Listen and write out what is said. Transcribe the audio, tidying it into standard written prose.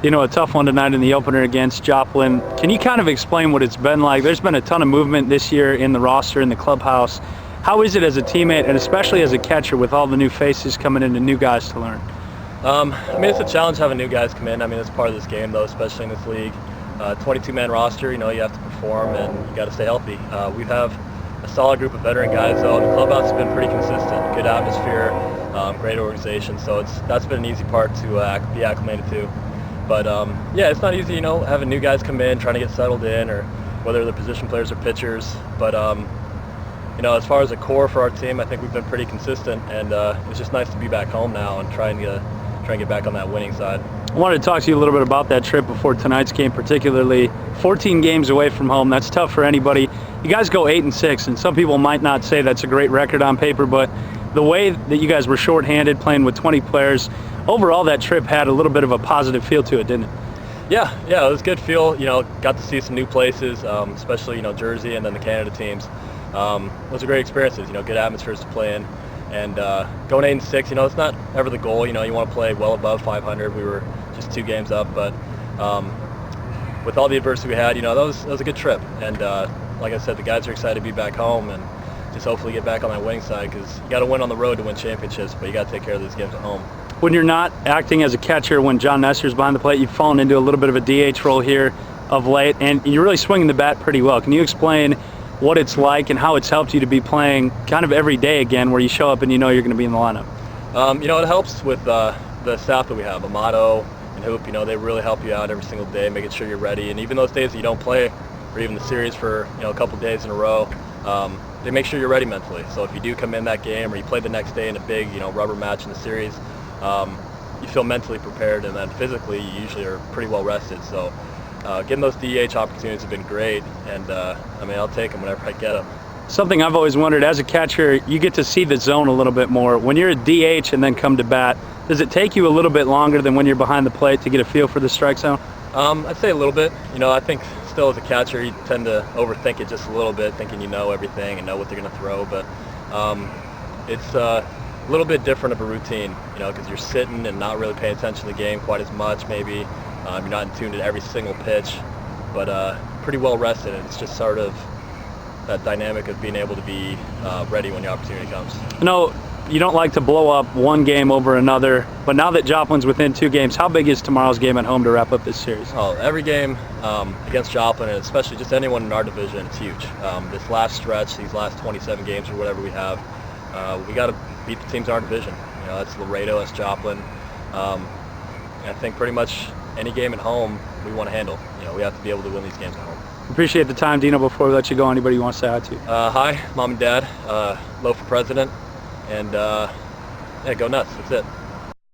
You know, a tough one tonight in the opener against Joplin. Can you kind of explain what it's been like? There's been a ton of movement this year in the roster, in the clubhouse. How is it as a teammate, and especially as a catcher, with all the new faces coming in and new guys to learn? I mean, it's a challenge having new guys come in. I mean, it's part of this game, though, especially in this league. 22-man roster, you know, you have to perform and you got to stay healthy. We have a solid group of veteran guys, though, and the clubhouse has been pretty consistent. Good atmosphere, great organization, so that's been an easy part to be acclimated to. But yeah, it's not easy, you know, having new guys come in, trying to get settled in, or whether they're position players or pitchers. But you know, as far as a core for our team, I think we've been pretty consistent, and it's just nice to be back home now and try and get back on that winning side. I wanted to talk to you a little bit about that trip before tonight's game, particularly 14 games away from home. That's tough for anybody. You guys go 8-6, and some people might not say that's a great record on paper, but the way that you guys were shorthanded, playing with 20 players, overall that trip had a little bit of a positive feel to it, didn't it? Yeah, it was a good feel. You know, got to see some new places, especially, you know, Jersey and then the Canada teams. Those are great experiences, you know, good atmospheres to play in. And going 8-6, you know, it's not ever the goal. You know, you want to play well above 500. We were just 2 games up, but with all the adversity we had, you know, that was a good trip. And like I said, the guys are excited to be back home and just hopefully get back on that winning side, because you got to win on the road to win championships, but you got to take care of these games at home. When you're not acting as a catcher, when John Nestor's behind the plate, you've fallen into a little bit of a DH role here of late, and you're really swinging the bat pretty well. Can you explain what it's like and how it's helped you to be playing kind of every day again, where you show up and you know you're going to be in the lineup? You know, it helps with the staff that we have, Amato and Hoop. You know, they really help you out every single day, making sure you're ready. And even those days that you don't play, or even the series for, you know, a couple days in a row, they make sure you're ready mentally. So if you do come in that game, or you play the next day in a big, you know, rubber match in the series, you feel mentally prepared, and then physically you usually are pretty well rested. So getting those DH opportunities have been great, and I mean, I'll take them whenever I get them. Something I've always wondered, as a catcher, you get to see the zone a little bit more. When you're a DH and then come to bat, does it take you a little bit longer than when you're behind the plate to get a feel for the strike zone? I'd say a little bit. You know, I think still as a catcher, you tend to overthink it just a little bit, thinking you know everything and know what they're going to throw. But it's a little bit different of a routine, you know, because you're sitting and not really paying attention to the game quite as much, maybe. You're not in tune to every single pitch, but pretty well rested. And it's just sort of that dynamic of being able to be ready when the opportunity comes. I know you don't like to blow up one game over another, but now that Joplin's within 2 games, how big is tomorrow's game at home to wrap up this series? Oh, every game against Joplin, and especially just anyone in our division, it's huge. This last stretch, these last 27 games or whatever we have, we got to beat the teams in our division. You know, that's Laredo, that's Joplin. I think pretty much any game at home we want to handle. You know, we have to be able to win these games at home. Appreciate the time, Dino. Before we let you go, anybody you want to say hi to? Hi, Mom and Dad. Low for President. And yeah, go nuts. That's it.